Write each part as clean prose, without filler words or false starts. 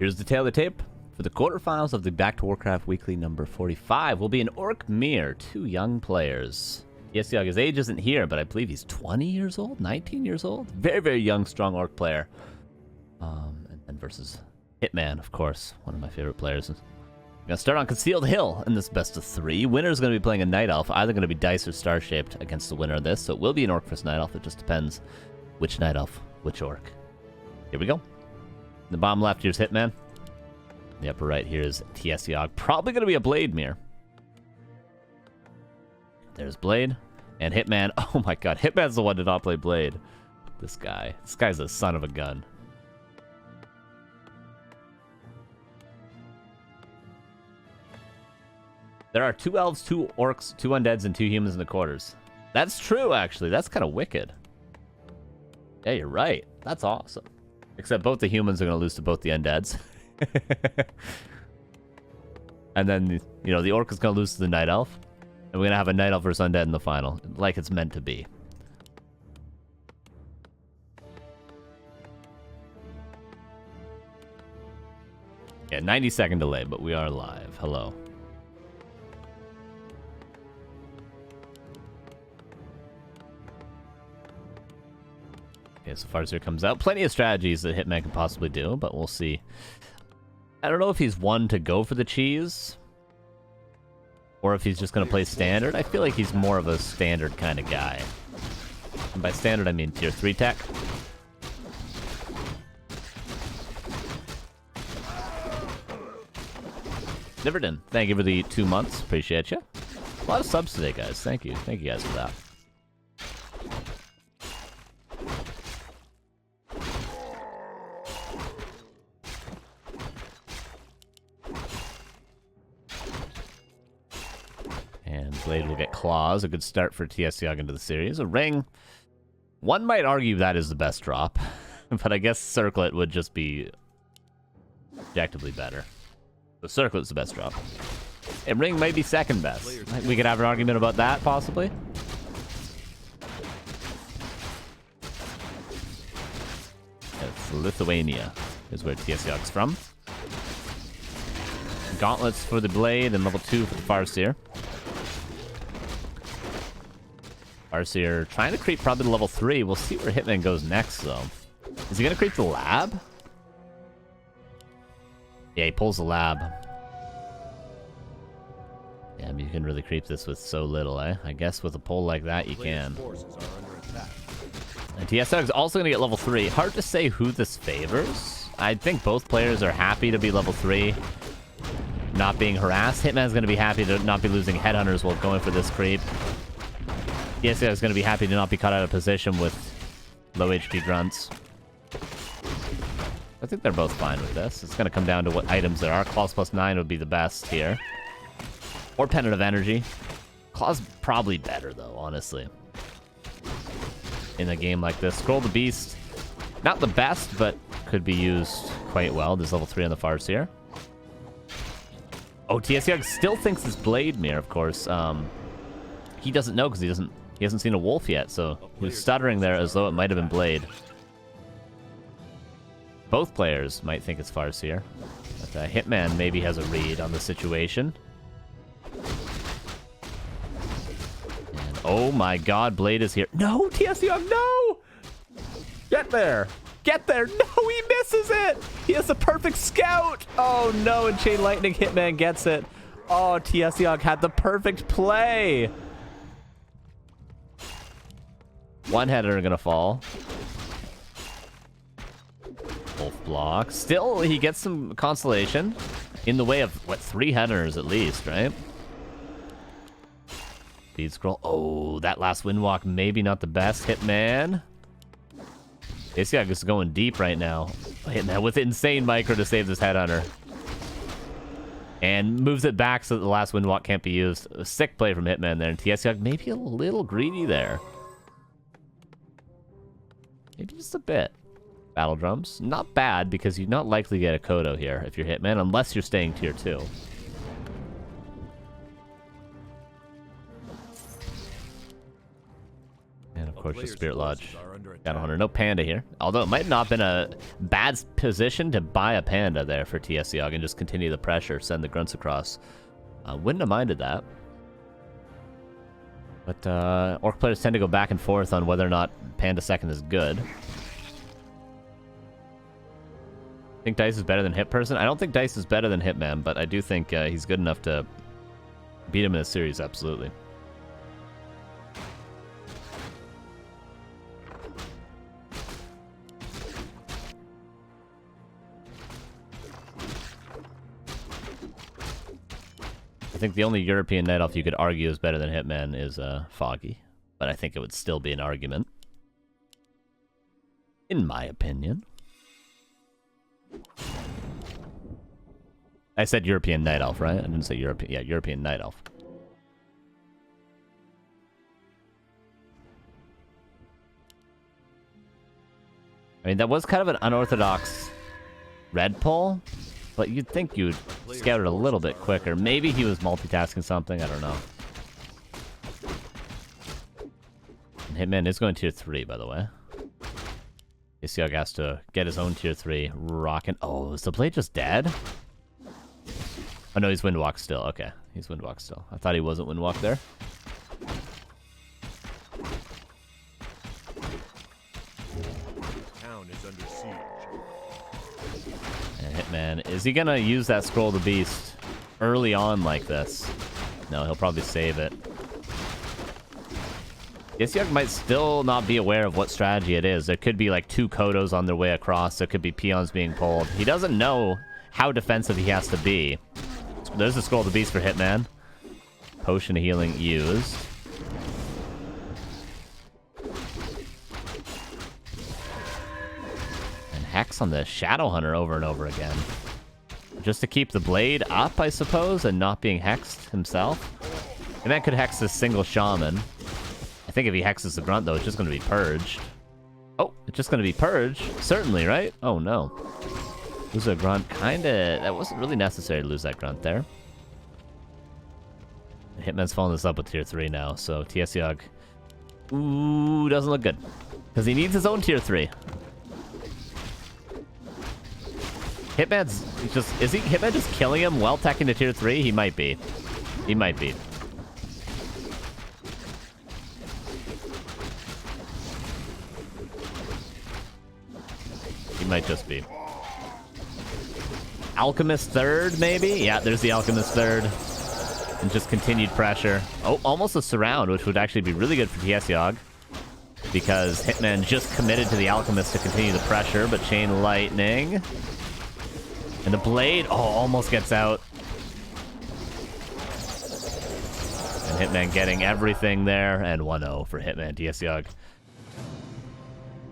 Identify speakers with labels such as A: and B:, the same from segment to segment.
A: Here's the tail of the tape. For the quarterfinals of the Back to Warcraft Weekly number 45 will be an Orc Mir, two young players. TiesioG, his age isn't here, but I believe he's 20 years old, 19 years old. Very, very young, strong Orc player. And versus Hitman, of course, one of my favorite players. We're going to start on Concealed Hill in this best of 3. Winner's going to be playing a Night Elf, either going to be Dice or Star-Shaped against the winner of this. So it will be an Orc versus Night Elf. It just depends which Night Elf, which Orc. Here we go. In the bottom left, here's Hitman. In the upper right, here's TiesioG. Probably going to be a Blade Mir. There's Blade. And Hitman. Oh my god, Hitman's the one to not play Blade. This guy. This guy's a son of a gun. There are 2 elves, 2 orcs, 2 undeads, and 2 humans in the quarters. That's true, actually. That's kind of wicked. Yeah, you're right. That's awesome. Except both the humans are going to lose to both the undeads. And then, you know, the orc is going to lose to the night elf. And we're going to have a night elf versus undead in the final. Like it's meant to be. Yeah, 90-second delay, but we are live. Hello. Okay, so Farseer comes out. Plenty of strategies that Hitman can possibly do, but we'll see. I don't know if he's one to go for the cheese, or if he's just going to play standard. I feel like he's more of a standard kind of guy. And by standard, I mean tier 3 tech. Niverden, thank you for the 2 months. Appreciate you. A lot of subs today, guys. Thank you. Thank you guys for that. And Blade will get Claws. A good start for TiesioG into the series. A Ring. One might argue that is the best drop. But I guess Circlet would just be objectively better. So Circlet's the best drop. And Ring might be second best. We could have an argument about that, possibly. It's Lithuania is where TiesioG's from. Gauntlets for the Blade and level 2 for the Farseer. Farseer trying to creep probably to level 3. We'll see where Hitman goes next, though. Is he going to creep the lab? Yeah, he pulls the lab. Damn, you can really creep this with so little, eh? I guess with a pull like that, you can. And TiesioG's also going to get level 3. Hard to say who this favors. I think both players are happy to be level 3. Not being harassed. Hitman's going to be happy to not be losing headhunters while going for this creep. TiesioG is going to be happy to not be caught out of position with low HP grunts. I think they're both fine with this. It's going to come down to what items there are. Claws +9 would be the best here. Or Pendant of Energy. Claws probably better, though, honestly. In a game like this. Scroll the Beast. Not the best, but could be used quite well. There's level 3 on the Farseer. Oh, TiesioG still thinks it's Blade Mir, of course. He doesn't know because he hasn't seen a wolf yet, so he was stuttering there as though it might have been Blade. Both players might think it's Farseer. But Hitman maybe has a read on the situation. And oh my god, Blade is here. No, TiesioG, no! Get there! Get there! No, he misses it! He has the perfect scout! Oh no, and Chain Lightning Hitman gets it. Oh, TiesioG had the perfect play! One header gonna fall. Wolf block. Still, he gets some consolation. In the way of, what, 3 headers at least, right? Speed scroll. Oh, that last windwalk, maybe not the best. Hitman. TiesioG is going deep right now. Hitman with insane micro to save this headhunter. And moves it back so that the last windwalk can't be used. A sick play from Hitman there. And TiesioG maybe a little greedy there. Maybe just a bit. Battle drums. Not bad, because you're not likely to get a Kodo here if you're Hitman, unless you're staying tier 2. And of course, the Spirit Lodge. Shadow Hunter, no Panda here. Although it might not have been a bad position to buy a Panda there for TiesioG and just continue the pressure, send the grunts across. Wouldn't have minded that. But Orc players tend to go back and forth on whether or not Panda second is good. Think Dice is better than Hit Person? I don't think Dice is better than Hitman, but I do think he's good enough to beat him in a series, absolutely. I think the only European Night Elf you could argue is better than Hitman is Foggy, but I think it would still be an argument. In my opinion. I said European Night Elf, right? I didn't say European. Yeah, European Night Elf. I mean, that was kind of an unorthodox red pull, but you'd think you'd scout it a little bit quicker. Maybe he was multitasking something, I don't know. And Hitman is going tier 3, by the way. TiesioG has to get his own tier 3 rocking. Oh, is the blade just dead? Oh no, he's Windwalk still. Okay, he's Windwalk still. I thought he wasn't Windwalk there.
B: Town is under siege.
A: And Hitman, is he gonna use that Scroll of the Beast early on like this? No, he'll probably save it. TiesioG might still not be aware of what strategy it is. There could be like 2 Kodos on their way across. There could be peons being pulled. He doesn't know how defensive he has to be. There's the Scroll of the Beast for Hitman. Potion of Healing used. And Hex on the Shadow Hunter over and over again. Just to keep the blade up, I suppose, and not being hexed himself. And that could hex this single Shaman. I think if he hexes the Grunt, though, it's just going to be purged. Oh, it's just going to be purged? Certainly, right? Oh, no. Lose a Grunt, kinda... That wasn't really necessary to lose that Grunt there. Hitman's following this up with tier 3 now, so TiesioG... Ooh, doesn't look good. Because he needs his own tier 3. Hitman's just... Is Hitman just killing him while teching to tier 3? He might be. He might be. He might just be. Alchemist third, maybe? Yeah, there's the Alchemist third. And just continued pressure. Oh, almost a surround, which would actually be really good for TiesioG. Because Hitman just committed to the Alchemist to continue the pressure, but Chain Lightning. And the Blade, oh, almost gets out. And Hitman getting everything there, and 1-0 for Hitman. TiesioG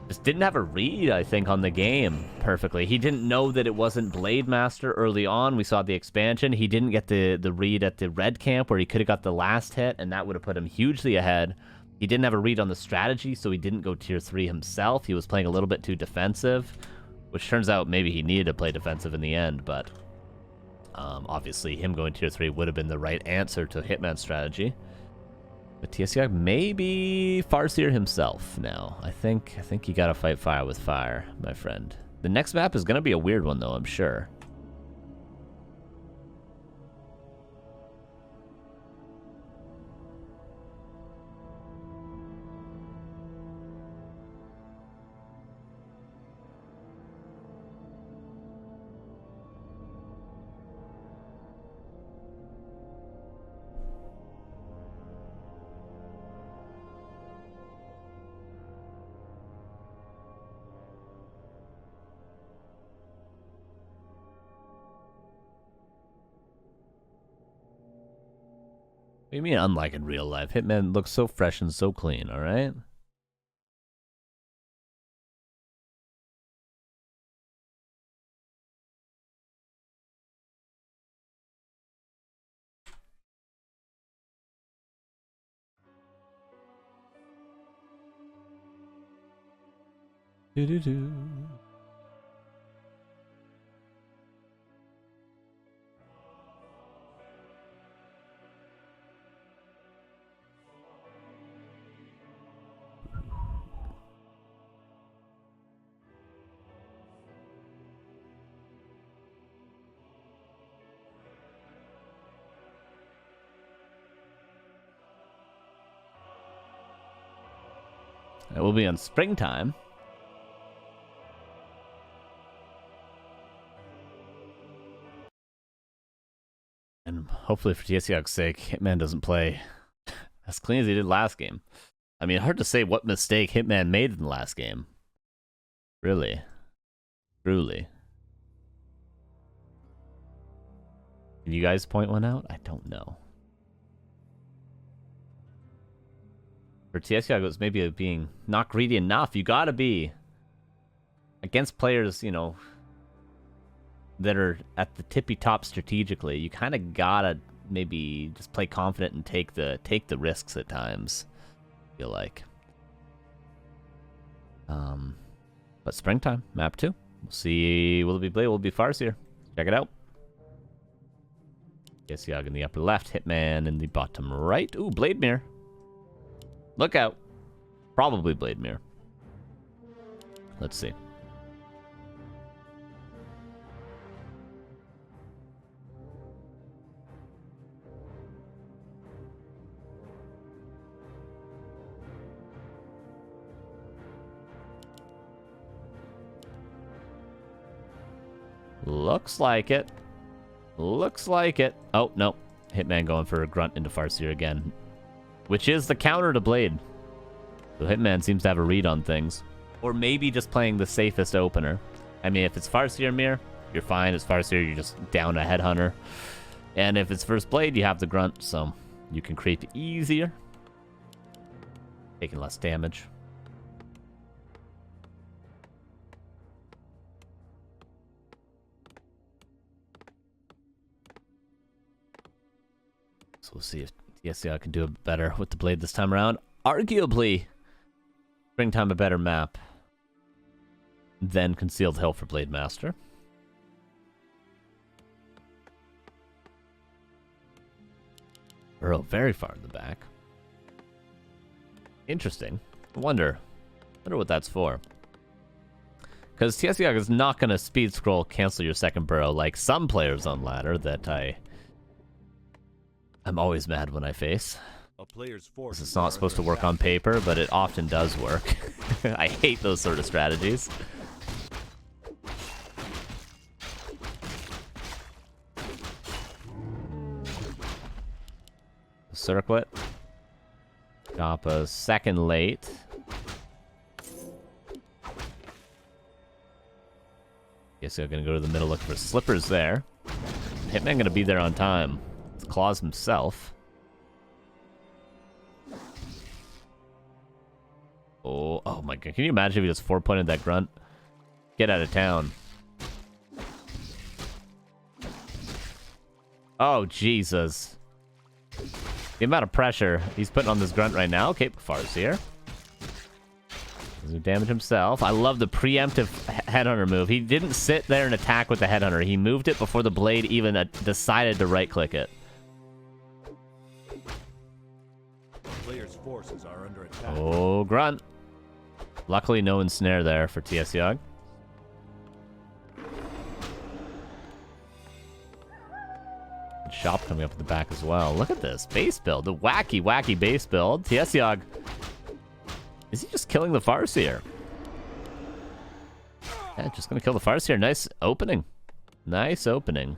A: just didn't have a read, I think, on the game perfectly. He didn't know that it wasn't Blade Master early on. We saw the expansion. He didn't get the read at the red camp where he could have got the last hit, and that would have put him hugely ahead. He didn't have a read on the strategy, so he didn't go tier 3 himself. He was playing a little bit too defensive, which turns out maybe he needed to play defensive in the end, but obviously him going tier 3 would have been the right answer to Hitman's strategy. But TiesioG may be Farseer himself now. I think you gotta fight fire with fire, my friend. The next map is gonna be a weird one, though, I'm sure. What do you mean unlike in real life? Hitman looks so fresh and so clean, alright? Do-do-do. It will be on springtime. And hopefully for TiesioG's sake, Hitman doesn't play as clean as he did last game. I mean, hard to say what mistake Hitman made in the last game. Really. Truly. Can you guys point one out? I don't know. For TiesioG, it was maybe being not greedy enough. You gotta be against players, you know, that are at the tippy top strategically. You kind of gotta maybe just play confident and take the risks at times. I feel like. But springtime, map 2. We'll see. Will it be Blade? Will it be Farseer? Check it out. TiesioG in the upper left, Hitman in the bottom right. Ooh, Blade Mirror. Look out. Probably Blade Mirror. Let's see. Looks like it. Looks like it. Oh, no. Hitman going for a grunt into Farseer again. Which is the counter to Blade. So Hitman seems to have a read on things. Or maybe just playing the safest opener. I mean, if it's Farseer Mirror, you're fine. It's Farseer, you're just down a Headhunter. And if it's first Blade, you have the grunt, so you can creep easier. Taking less damage. So we'll see if TiesioG can do it better with the Blade this time around. Arguably, springtime a better map than Concealed Hill for Blade Master. Burrow very far in the back. Interesting. I wonder what that's for. Because TiesioG is not going to speed scroll cancel your second Burrow like some players on ladder that I'm always mad when I face. This is not supposed to work on paper, but it often does work. I hate those sort of strategies. Circlet. Got a second late. Guess I'm gonna go to the middle looking for slippers there. Hitman gonna be there on time. Claws himself. Oh my god. Can you imagine if he just 4-pointed that grunt? Get out of town. Oh, Jesus. The amount of pressure he's putting on this grunt right now. Okay, Farseer. Doesn't damage himself. I love the preemptive Headhunter move. He didn't sit there and attack with the Headhunter. He moved it before the Blade even decided to right-click it.
B: Players' forces are under attack.
A: Oh, grunt. Luckily, no ensnare there for TiesioG. Shop coming up in the back as well. Look at this base build. The wacky, wacky base build. TiesioG. Is he just killing the Farseer? Yeah, just gonna kill the Farseer. Nice opening. Nice opening.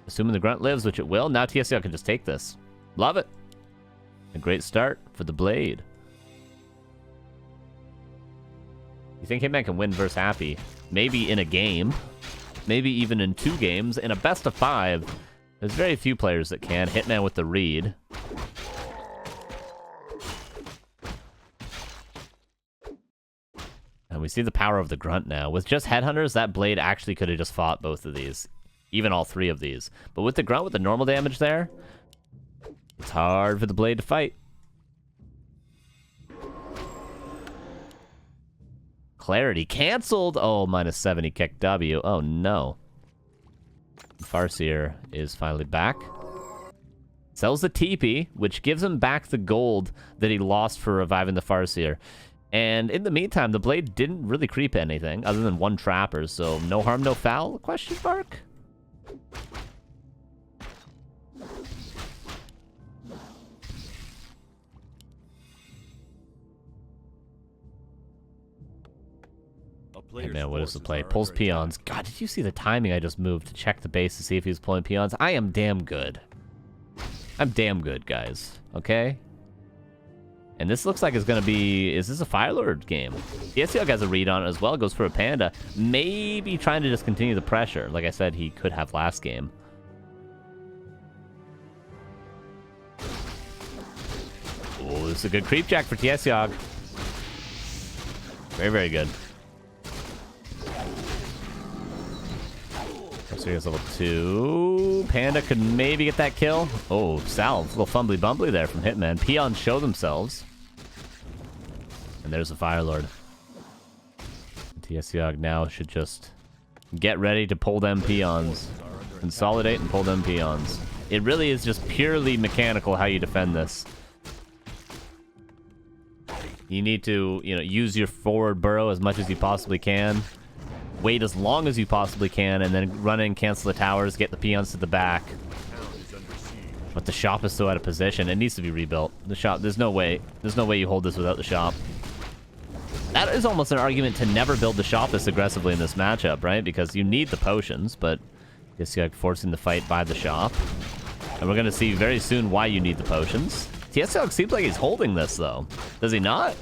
A: Assuming the grunt lives, which it will. Now TiesioG can just take this. Love it. A great start for the Blade. You think Hitman can win versus Happy? Maybe in a game. Maybe even in 2 games. In a best of 5, there's very few players that can. Hitman with the read. And we see the power of the grunt now. With just Headhunters, that Blade actually could have just fought both of these. Even all 3 of these. But with the grunt, with the normal damage there, it's hard for the Blade to fight. Clarity canceled. Oh, -7. He kicked W. Oh, no. Farseer is finally back. Sells the TP, which gives him back the gold that he lost for reviving the Farseer. And in the meantime, the Blade didn't really creep anything other than 1 trapper. So no harm, no foul? Question mark? Hey man, what is the play? Pulls peons. God, did you see the timing I just moved to check the base to see if he was pulling peons? I am damn good. I'm damn good, guys. Okay? And this looks like it's going to be... Is this a Firelord game? TiesioG has a read on it as well. Goes for a Panda. Maybe trying to just continue the pressure. Like I said, he could have last game. Oh, this is a good creep jack for TiesioG. Very, very good. So here's level 2. Panda could maybe get that kill. Oh, salve. A little fumbly bumbly there from Hitman. Peons show themselves. And there's the Firelord. TiesioG now should just get ready to pull them peons. Consolidate and pull them peons. It really is just purely mechanical how you defend this. You need to, use your forward burrow as much as you possibly can. Wait as long as you possibly can, and then run in, cancel the towers, get the peons to the back. But the shop is still out of position. It needs to be rebuilt. The shop, there's no way you hold this without the shop. That is almost an argument to never build the shop this aggressively in this matchup, right? Because you need the potions, but TiesioG forcing the fight by the shop. And we're going to see very soon why you need the potions. TiesioG seems like he's holding this, though. Does he not?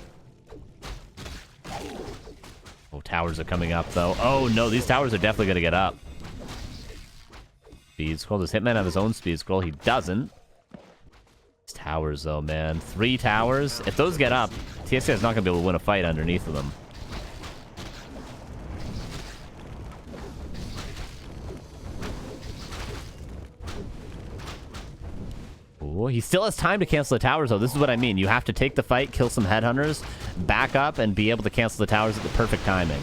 A: Oh, towers are coming up, though. Oh, no, these towers are definitely going to get up. Speed scroll. Does Hitman have his own speed scroll? He doesn't. These towers, though, man. 3 towers. If those get up, TiesioG's not going to be able to win a fight underneath of them. Ooh, he still has time to cancel the towers, though. This is what I mean. You have to take the fight, kill some headhunters, back up, and be able to cancel the towers at the perfect timing.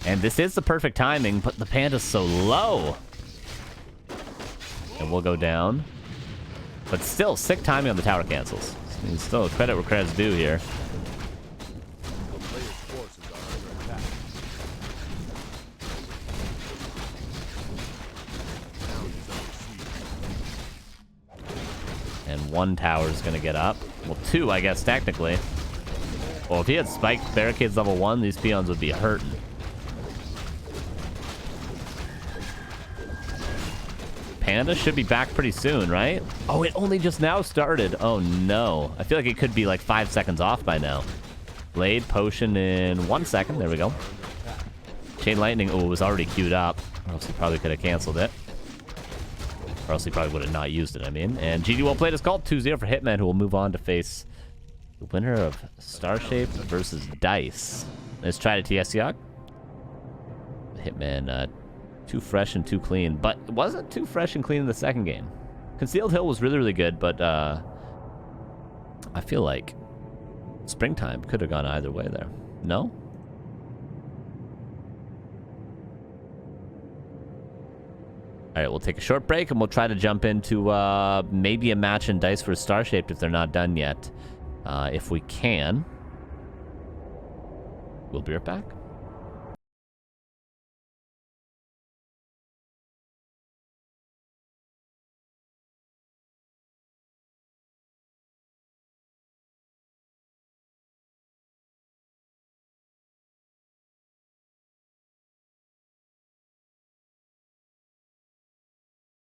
A: And this is the perfect timing, but the Panda's so low. And we'll go down. But still, sick timing on the tower cancels. Still credit where credit's due here. And 1 tower is going to get up. Well, 2, I guess, technically. Well, if he had spiked barricades level 1, these peons would be hurting. Panda should be back pretty soon, right? Oh, it only just now started. Oh, no. I feel like it could be like 5 seconds off by now. Blade potion in 1 second. There we go. Chain lightning. Oh, it was already queued up. Or else he probably could have canceled it. Or else he probably would have not used it, I mean. And GG well played is called 2-0 for Hitman, who will move on to face the winner of Starshape versus Dice. Let's try to TiesioG. Hitman, too fresh and too clean, but it wasn't too fresh and clean in the second game. Concealed Hill was really, really good, but I feel like Springtime could have gone either way there. No? All right, we'll take a short break, and we'll try to jump into maybe a match in Dice versus Starshaped if they're not done yet. If we can. We'll be right back.